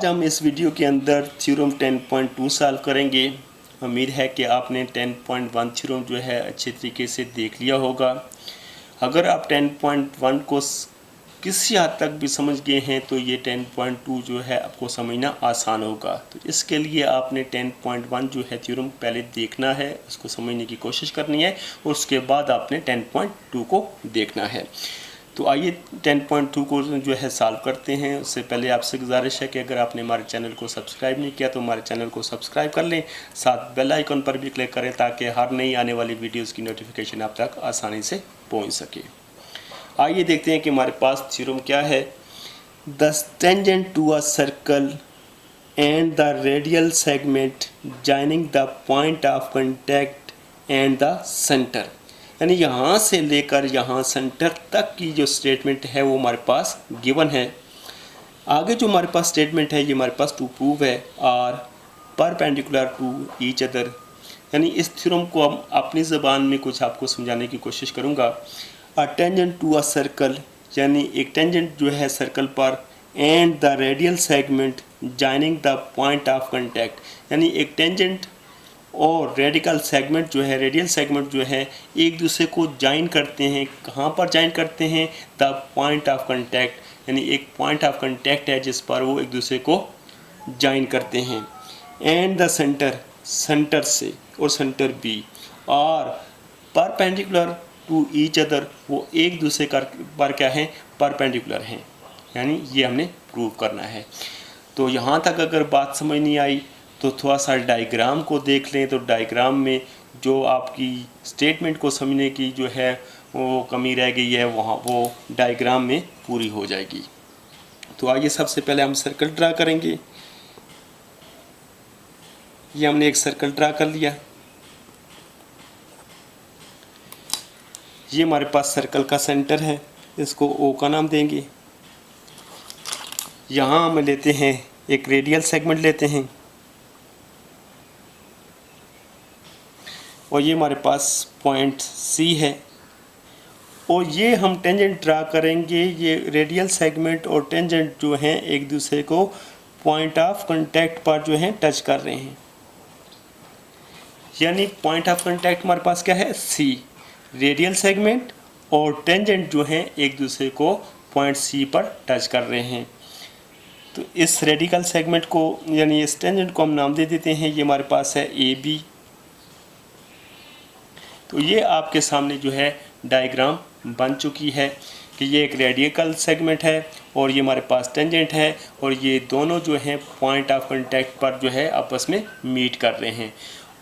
आज हम इस वीडियो के अंदर थ्योरम 10.2 सॉल्व करेंगे। उम्मीद है कि आपने 10.1 थ्योरम जो है अच्छे तरीके से देख लिया होगा। अगर आप 10.1 को किसी हद तक भी समझ गए हैं तो ये 10.2 जो है आपको समझना आसान होगा। तो इसके लिए आपने 10.1 जो है थ्योरम पहले देखना है, उसको समझने की कोशिश करनी है और उसके बाद आपने 10.2 को देखना है। तो आइए 10.2 को जो है सॉल्व करते हैं। उससे पहले आपसे गुजारिश है कि अगर आपने हमारे चैनल को सब्सक्राइब नहीं किया तो हमारे चैनल को सब्सक्राइब कर लें, साथ बेल आइकन पर भी क्लिक करें ताकि हर नई आने वाली वीडियोस की नोटिफिकेशन आप तक आसानी से पहुंच सके। आइए देखते हैं कि हमारे पास थ्योरम क्या है। The tangent to a circle and the radial segment joining the point of contact and the centre, यानी यहाँ से लेकर यहाँ सेंटर तक की जो स्टेटमेंट है वो हमारे पास गिवन है। आगे जो हमारे पास स्टेटमेंट है ये हमारे पास टू प्रूव है are perpendicular to each other, यानी इस थ्योरम को हम अपनी ज़बान में कुछ आपको समझाने की कोशिश करूँगा। A tangent to a circle, यानी एक टेंजेंट जो है सर्कल पर, and the radial segment joining the point of contact, यानी एक टेंजेंट और रेडिकल सेगमेंट जो है, रेडियल सेगमेंट जो है एक दूसरे को ज्वाइन करते हैं। कहाँ पर ज्वाइन करते हैं? द पॉइंट ऑफ कांटेक्ट, यानी एक पॉइंट ऑफ कांटेक्ट है जिस पर वो एक दूसरे को ज्वाइन करते हैं। एंड द सेंटर, सेंटर से और सेंटर बी, और परपेंडिकुलर टू ईच अदर, वो एक दूसरे पर क्या है? परपेंडिकुलर हैं, यानी ये हमने प्रूव करना है। तो यहाँ तक अगर बात समझ नहीं आई तो थोड़ा सा डायग्राम को देख लें। तो डायग्राम में जो आपकी स्टेटमेंट को समझने की जो है वो कमी रह गई है वहाँ वो डायग्राम में पूरी हो जाएगी। तो आइए सबसे पहले हम सर्कल ड्रा करेंगे। ये हमने एक सर्कल ड्रा कर लिया। ये हमारे पास सर्कल का सेंटर है, इसको ओ का नाम देंगे। यहाँ हम लेते हैं एक रेडियल सेगमेंट लेते हैं और ये हमारे पास पॉइंट सी है और ये हम टेंजेंट ड्रा करेंगे। ये रेडियल सेगमेंट और टेंजेंट जो हैं एक दूसरे को पॉइंट ऑफ कांटेक्ट पर जो है टच कर रहे हैं, यानी पॉइंट ऑफ कांटेक्ट हमारे पास क्या है? सी। रेडियल सेगमेंट और टेंजेंट जो हैं एक दूसरे को पॉइंट सी पर टच कर रहे हैं। तो इस रेडिकल सेगमेंट को यानी इस टेंजेंट को हम नाम दे देते हैं, ये हमारे पास है ए बी। तो ये आपके सामने जो है डायग्राम बन चुकी है कि ये एक रेडिकल सेगमेंट है और ये हमारे पास टेंजेंट है और ये दोनों जो हैं पॉइंट ऑफ कांटेक्ट पर जो है आपस में मीट कर रहे हैं।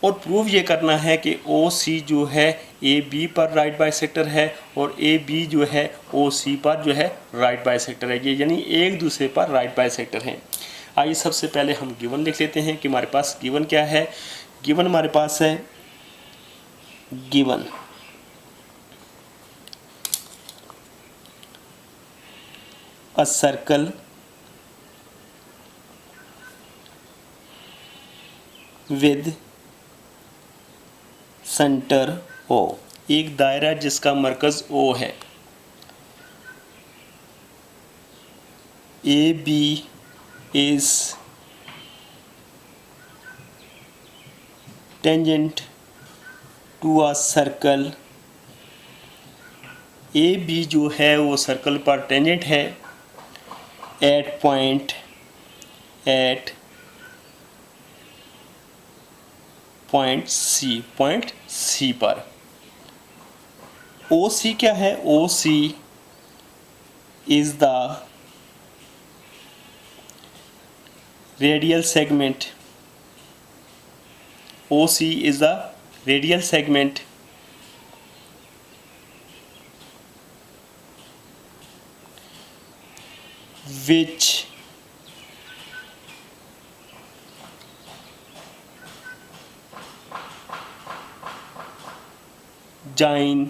और प्रूव ये करना है कि ओ सी जो है ए बी पर राइट बाइसेक्टर है और ए बी जो है ओ सी पर जो है राइट बाइसेक्टर है, ये यानी एक दूसरे पर राइट बाइसेक्टर हैं। आइए सबसे पहले हम गिवन लिख लेते हैं कि हमारे पास गिवन क्या है। गिवन हमारे पास है given a circle with center O, एक दायरा जिसका मरकज O है। AB is tangent to a circle, AB जो है वो सर्कल पर टेंजेंट है एट पॉइंट सी पर। ओ सी क्या है? O C is the radial segment, O C is the radial segment which join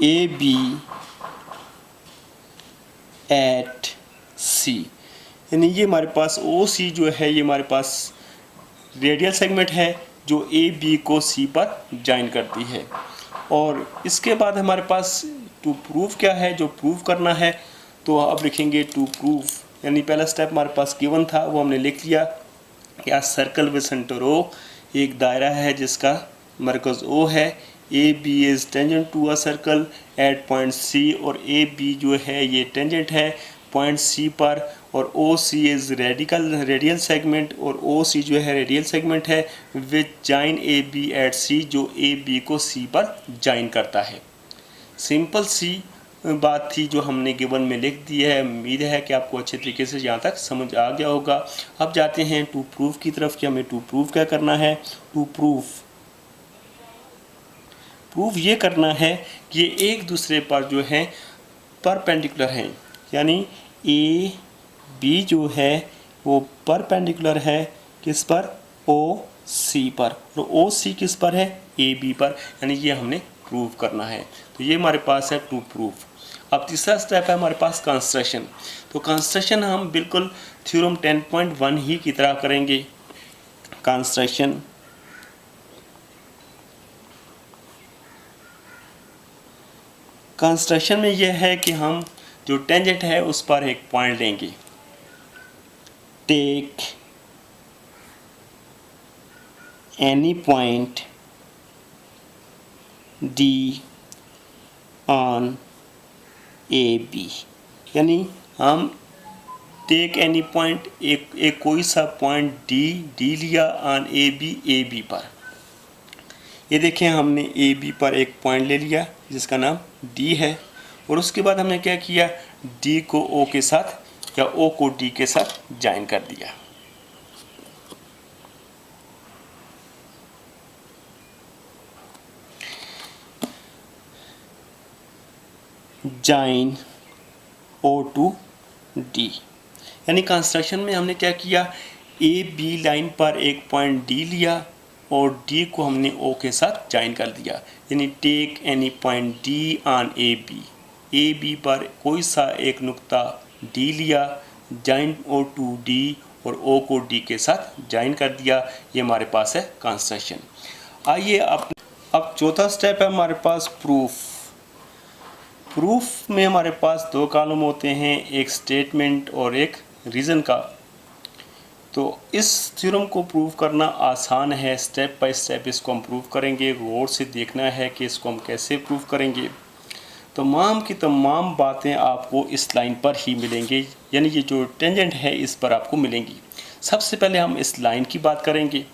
AB at C, यानी ये हमारे पास ओ सी जो है ये हमारे पास रेडियल सेगमेंट है जो ए बी को सी पर ज्वाइन करती है। और इसके बाद हमारे पास टू प्रूव क्या है, जो प्रूव करना है तो अब लिखेंगे टू प्रूव, यानी पहला स्टेप हमारे पास गिवन था वो हमने लिख लिया कि a circle with centre O, एक दायरा है जिसका मरकज़ ओ है, A B is tangent to a circle at point C, और ए बी जो है ये टेंजेंट है पॉइंट सी पर, और ओ सी इज़ रेडियल सेगमेंट, और ओ सी जो है रेडियल सेगमेंट है विच जॉइन ए बी एट सी, जो ए बी को सी पर जॉइन करता है। सिंपल सी बात थी जो हमने गिवन में लिख दी है। उम्मीद है कि आपको अच्छे तरीके से यहाँ तक समझ आ गया होगा। अब जाते हैं टू प्रूफ की तरफ कि हमें टू प्रूफ क्या करना है। टू प्रूफ ये करना है कि ये एक दूसरे पर जो है परपेंडिकुलर हैं, यानी ए बी जो है वो परपेंडिकुलर है किस पर, ओ सी पर, और ओ सी किस पर है, ए बी पर, यानी ये हमने प्रूव करना है। तो ये हमारे पास है टू प्रूफ। अब तीसरा स्टेप है हमारे पास कंस्ट्रक्शन। तो कंस्ट्रक्शन हम बिल्कुल थ्योरम 10.1 ही की तरह करेंगे। कंस्ट्रक्शन में यह है कि हम जो टेंजेंट है उस पर एक पॉइंट लेंगे। Take any point D on A B, यानी हम टेक एनी पॉइंट, एक कोई सा पॉइंट डी लिया ऑन ए बी पर। ये देखें हमने ए बी पर एक पॉइंट ले लिया जिसका नाम डी है, और उसके बाद हमने क्या किया, डी को ओ के साथ या ओ को डी के साथ ज्वाइन कर दिया। जॉइन ओ टू डी, यानी कंस्ट्रक्शन में हमने क्या किया, ए बी लाइन पर एक पॉइंट डी लिया और डी को हमने ओ के साथ ज्वाइन कर दिया, यानी take any point D on A B पर कोई सा एक नुक्ता डी लिया, ज्वाइन ओ टू डी, और ओ को डी के साथ ज्वाइन कर दिया। ये हमारे पास है कंस्ट्रक्शन। आइए अब चौथा स्टेप है हमारे पास प्रूफ में हमारे पास दो कॉलम होते हैं, एक स्टेटमेंट और एक रीज़न का। तो इस थ्योरम को प्रूव करना आसान है, स्टेप बाय स्टेप इसको हम प्रूव करेंगे। गौर से देखना है कि इसको हम कैसे प्रूव करेंगे। तमाम की तमाम बातें आपको इस लाइन पर ही मिलेंगे, यानी ये जो टेंजेंट है इस पर आपको मिलेंगी। सबसे पहले हम इस लाइन की बात करेंगे।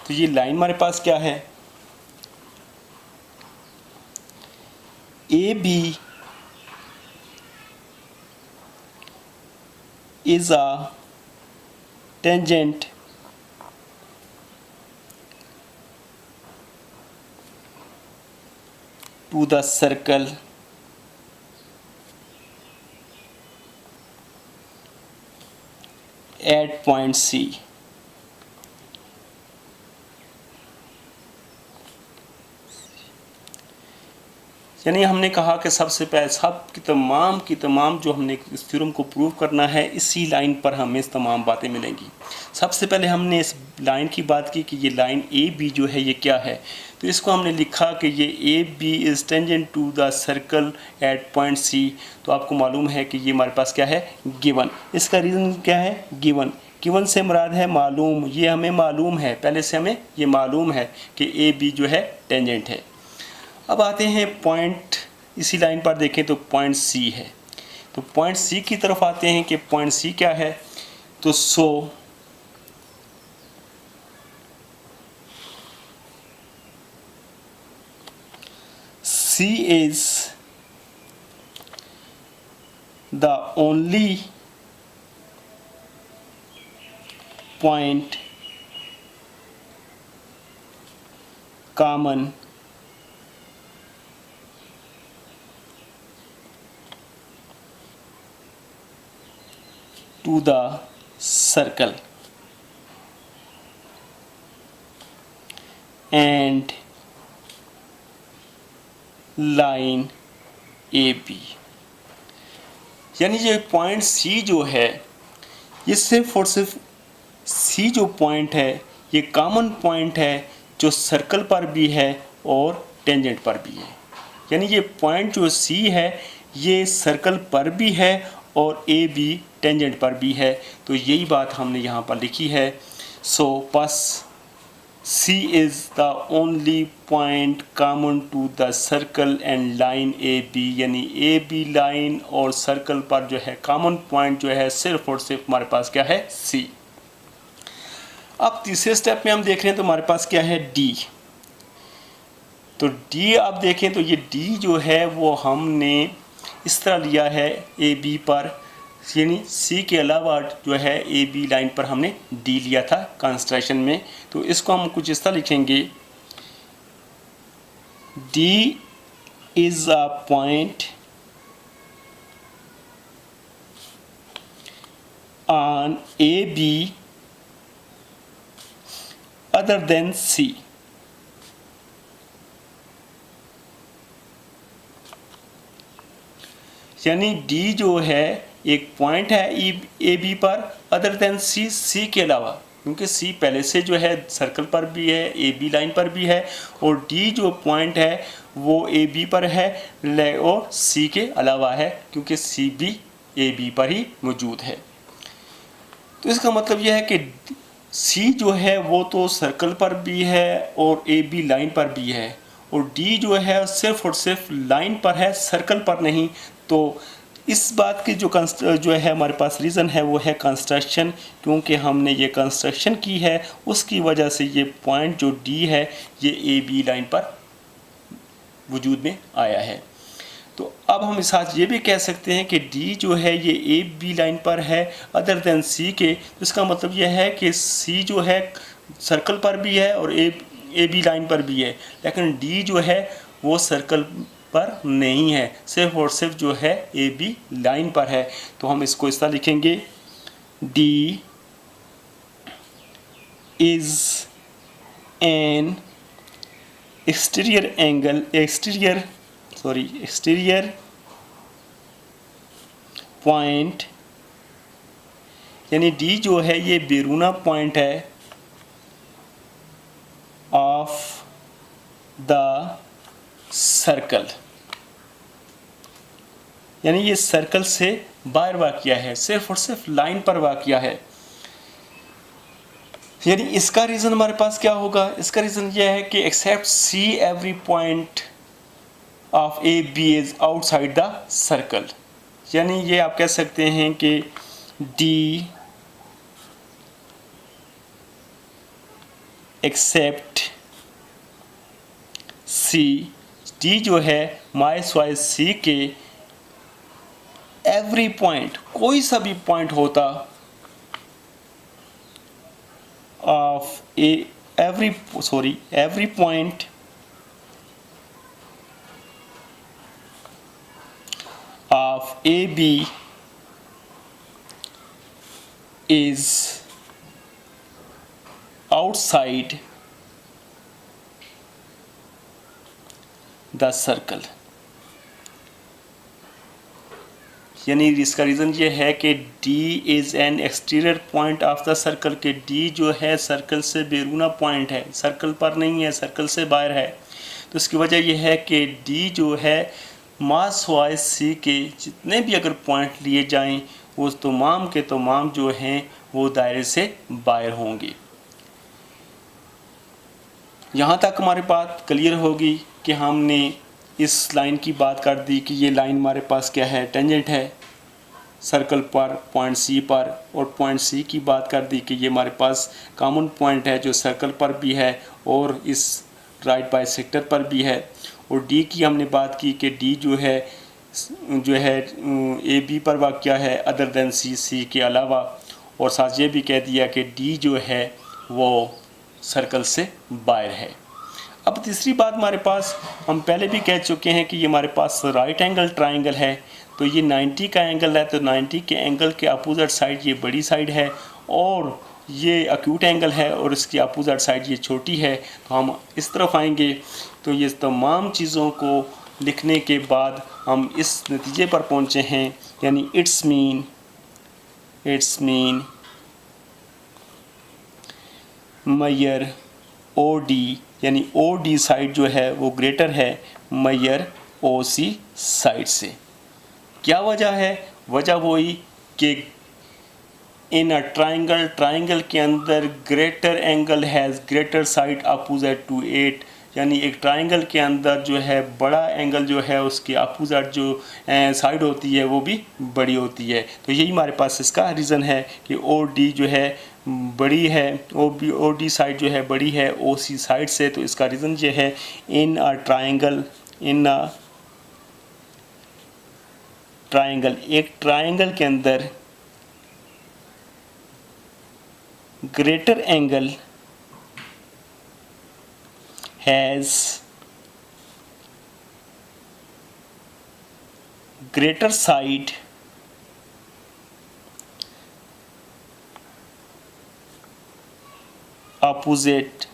तो ये लाइन हमारे पास क्या है, A B is a tangent to the circle at point C. यानी हमने कहा कि सबसे पहले सब की तमाम जो हमने इस थ्योरम को प्रूव करना है, इसी लाइन पर हमें तमाम बातें मिलेंगी। सबसे पहले हमने इस लाइन की बात की कि ये लाइन ए बी जो है ये क्या है। तो इसको हमने लिखा कि ये A B is tangent to the circle at point C. तो आपको मालूम है कि ये हमारे पास क्या है, गिवन। इसका रीज़न क्या है, गिवन से मुराद है मालूम। ये हमें मालूम है, पहले से हमें ये मालूम है कि ए बी जो है टेंजेंट है। अब आते हैं पॉइंट, इसी लाइन पर देखें तो पॉइंट सी है। तो पॉइंट सी की तरफ आते हैं कि पॉइंट सी क्या है। तो C is the only point common to the circle and line AB। यानी ये पॉइंट C जो है ये सिर्फ और सिर्फ C जो पॉइंट है ये कॉमन पॉइंट है जो सर्कल पर भी है और टेंजेंट पर भी है। यानी ये पॉइंट जो C है ये सर्कल पर भी है और ए बी टेंजेंट पर भी है, तो यही बात हमने यहाँ पर लिखी है। सो बस C is the only point common to the circle and line AB, यानी AB लाइन और सर्कल पर जो है कॉमन पॉइंट जो है सिर्फ और सिर्फ हमारे पास क्या है, C। अब तीसरे स्टेप में हम देख रहे हैं तो हमारे पास क्या है, D। तो D आप देखें तो ये D जो है वो हमने इस तरह लिया है AB पर, यानी C के अलावा जो है ए बी लाइन पर हमने D लिया था कंस्ट्रक्शन में। तो इसको हम कुछ इस तरह लिखेंगे, D is a point on A B other than C। यानी D जो है एक पॉइंट है ए बी पर अदर देन सी, सी के अलावा, क्योंकि सी पहले से जो है सर्कल पर भी है, ए बी लाइन पर भी है, और डी जो पॉइंट है वो ए बी पर है और सी के अलावा है, क्योंकि सी भी ए बी पर ही मौजूद है। तो इसका मतलब यह है कि सी जो है वो तो सर्कल पर भी है और ए बी लाइन पर भी है, और डी जो है सिर्फ और सिर्फ लाइन पर है, सर्कल पर नहीं। तो इस बात की जो है हमारे पास रीज़न है वो है कंस्ट्रक्शन, क्योंकि हमने ये कंस्ट्रक्शन की है उसकी वजह से ये पॉइंट जो डी है ये ए बी लाइन पर वजूद में आया है। तो अब हम इस साथ ये भी कह सकते हैं कि डी जो है ये ए बी लाइन पर है अदर देन सी के। तो इसका मतलब यह है कि सी जो है सर्कल पर भी है और ए बी लाइन पर भी है, लेकिन डी जो है वो सर्कल पर नहीं है, सिर्फ और सिर्फ जो है ए बी लाइन पर है। तो हम इसको इस तरह लिखेंगे, D is an exterior point, यानी डी जो है ये बैरूना पॉइंट है ऑफ द सर्कल, यानी ये सर्कल से बाहर वाक़या है, सिर्फ और सिर्फ लाइन पर वाक़या है। यानी इसका रीज़न हमारे पास क्या होगा, इसका रीज़न यह है कि except C every point of A B is outside the circle. यानी ये आप कह सकते हैं कि डी एक्सेप्ट सी, डी जो है माइस वाइज सी के एवरी पॉइंट, कोई सा भी पॉइंट होता of every point of A B is outside the circle. यानी इसका रीज़न ये है कि D is an exterior point of the circle, के D जो है सर्कल से बैरूना पॉइंट है, सर्कल पर नहीं है, सर्कल से बाहर है। तो इसकी वजह यह है कि D जो है मास वाइज C के जितने भी अगर पॉइंट लिए जाएं वो तमाम के तमाम जो हैं वो दायरे से बाहर होंगे। यहाँ तक हमारी बात क्लियर होगी कि हमने इस लाइन की बात कर दी कि ये लाइन हमारे पास क्या है, टेंजेंट है सर्कल पर पॉइंट सी पर, और पॉइंट सी की बात कर दी कि ये हमारे पास कॉमन पॉइंट है जो सर्कल पर भी है और इस राइट बाइसेक्टर पर भी है। और डी की हमने बात की कि डी जो है ए बी पर वाक़या है अदर देन सी, सी के अलावा, और साथ ये भी कह दिया कि डी जो है वो सर्कल से बाहर है। अब तीसरी बात हमारे पास, हम पहले भी कह चुके हैं कि ये हमारे पास राइट एंगल ट्राइंगल है, तो ये 90 का एंगल है, तो 90 के एंगल के अपोजिट साइड ये बड़ी साइड है और ये एक्यूट एंगल है और इसकी अपोजिट साइड ये छोटी है। तो हम इस तरफ आएंगे तो ये तमाम चीज़ों को लिखने के बाद हम इस नतीजे पर पहुँचे हैं, यानी it's mean measure O D, यानी ओ डी साइड जो है वो ग्रेटर है मेजर ओ सी साइड से। क्या वजह है? वजह वही कि इन अ ट्राइंगल के अंदर greater angle has greater side opposite to it, यानी एक ट्राइंगल के अंदर जो है बड़ा एंगल जो है उसके अपोजिट जो साइड होती है वो भी बड़ी होती है। तो यही हमारे पास इसका रीज़न है कि ओ डी जो है बड़ी है, ओ डी साइड जो है बड़ी है ओ सी साइड से। तो इसका रीज़न ये है इन अ ट्राइंगल, एक ट्राइंगल के अंदर greater angle has greater side opposite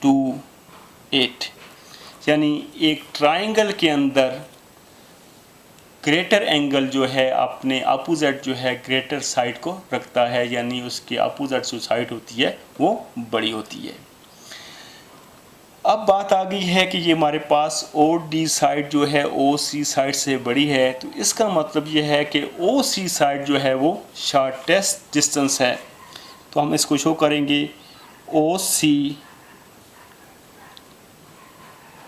to it, यानी एक ट्राइंगल के अंदर ग्रेटर एंगल जो है अपने अपोजिट जो है ग्रेटर साइड को रखता है, यानी उसकी अपोजिट जो साइड होती है वो बड़ी होती है। अब बात आ गई है कि ये हमारे पास ओ डी साइड जो है ओ सी साइड से बड़ी है, तो इसका मतलब ये है कि ओ सी साइड जो है वो शॉर्टेस्ट डिस्टेंस है। तो हम इसको शो करेंगे, O C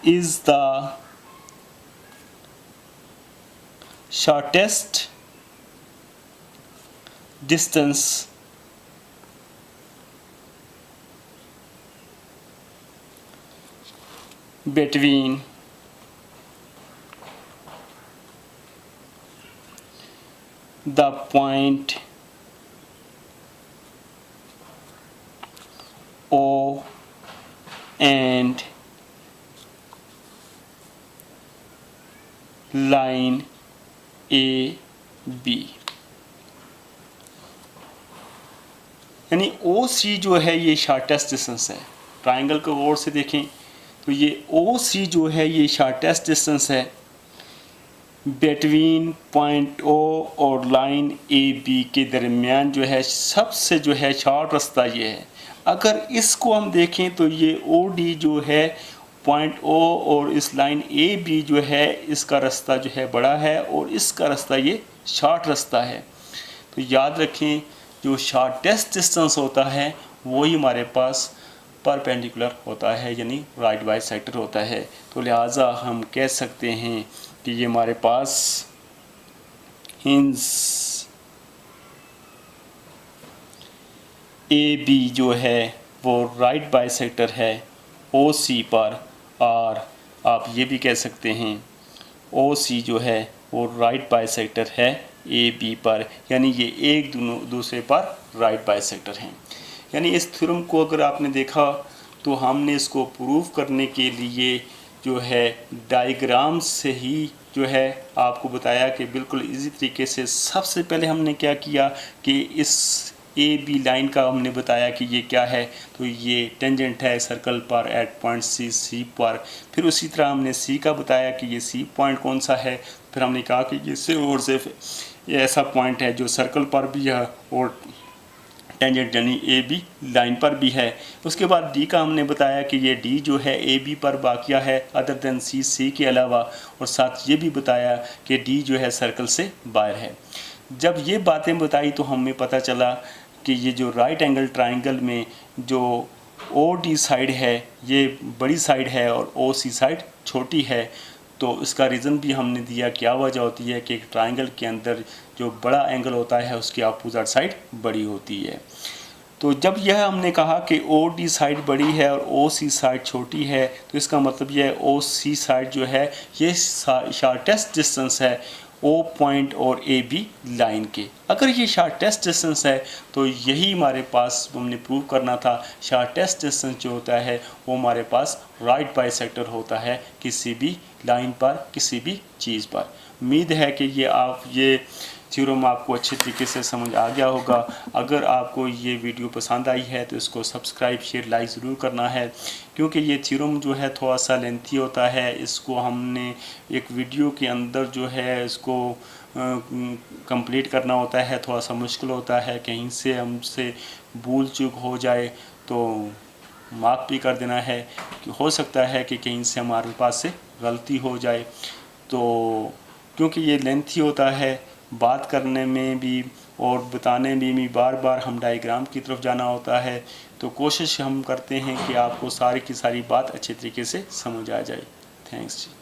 is the shortest distance between the point O and line AB, यानी ओ सी जो है ये शॉर्टेस्ट डिस्टेंस है। ट्राइंगल को गौर से देखें तो ये ओ सी जो है ये शॉर्टेस्ट डिस्टेंस है बिटवीन पॉइंट ओ और लाइन ए बी के दरमियान जो है सबसे जो है शॉर्ट रास्ता ये है। अगर इसको हम देखें तो ये ओ डी जो है पॉइंट ओ और इस लाइन ए बी जो है इसका रास्ता जो है बड़ा है और इसका रास्ता ये शॉर्ट रास्ता है। तो याद रखें जो शॉर्टेस्ट डिस्टेंस होता है वही हमारे पास परपेंडिकुलर होता है, यानी राइट बाई सेक्टर होता है। तो लिहाजा हम कह सकते हैं कि ये हमारे पास हिंस ए बी जो है वो राइट बाई सेक्टर है ओ सी पर, और आप ये भी कह सकते हैं ओ सी जो है वो राइट बाई सेक्टर है ए बी पर, यानी ये एक दूसरे पर राइट बाई सेक्टर हैं। यानी इस थ्योरम को अगर आपने देखा तो हमने इसको प्रूव करने के लिए जो है डायग्राम से ही जो है आपको बताया कि बिल्कुल इजी तरीके से। सबसे पहले हमने क्या किया कि इस ए बी लाइन का हमने बताया कि ये क्या है, तो ये टेंजेंट है सर्कल पर एट पॉइंट सी पर। फिर उसी तरह हमने सी का बताया कि ये सी पॉइंट कौन सा है। फिर हमने कहा कि ये सिर्फ ये ऐसा पॉइंट है जो सर्कल पर भी है और टेंजेंट यानी ए बी लाइन पर भी है। उसके बाद डी का हमने बताया कि ये डी जो है ए बी पर वाक़या है अदर देन सी के अलावा, और साथ ये भी बताया कि डी जो है सर्कल से बाहर है। जब ये बातें बताई तो हमें पता चला कि ये जो राइट एंगल ट्राइंगल में जो ओ डी साइड है ये बड़ी साइड है और ओ सी साइड छोटी है। तो इसका रीज़न भी हमने दिया, क्या वजह होती है कि एक ट्राइंगल के अंदर जो बड़ा एंगल होता है उसकी अपोजिट साइड बड़ी होती है। तो जब यह हमने कहा कि ओ डी साइड बड़ी है और ओ सी साइड छोटी है, तो इसका मतलब यह है ओ सी साइड जो है ये शॉर्टेस्ट डिस्टेंस है ओ पॉइंट और ए बी लाइन के। अगर ये शॉर्टेस्ट डिस्टेंस है तो यही हमारे पास हमने प्रूव करना था। शॉर्टेस्ट डिस्टेंस जो होता है वो हमारे पास राइट बाई सेक्टर होता है किसी भी लाइन पर, किसी भी चीज़ पर। उम्मीद है कि ये थ्योरम आपको अच्छे तरीके से समझ आ गया होगा। अगर आपको ये वीडियो पसंद आई है तो इसको सब्सक्राइब शेयर लाइक ज़रूर करना है, क्योंकि ये थ्योरम जो है थोड़ा सा लेंथी होता है। इसको हमने एक वीडियो के अंदर जो है इसको कंप्लीट करना होता है, थोड़ा सा मुश्किल होता है। कहीं से हमसे भूल चूक हो जाए तो माफ़ भी कर देना है कि हो सकता है कि कहीं से हमारे पास से गलती हो जाए। तो क्योंकि ये लेंथी होता है, बात करने में भी और बताने में भी बार बार हम डायग्राम की तरफ जाना होता है, तो कोशिश हम करते हैं कि आपको सारी की सारी बात अच्छे तरीके से समझ आ जाए। थैंक्स जी।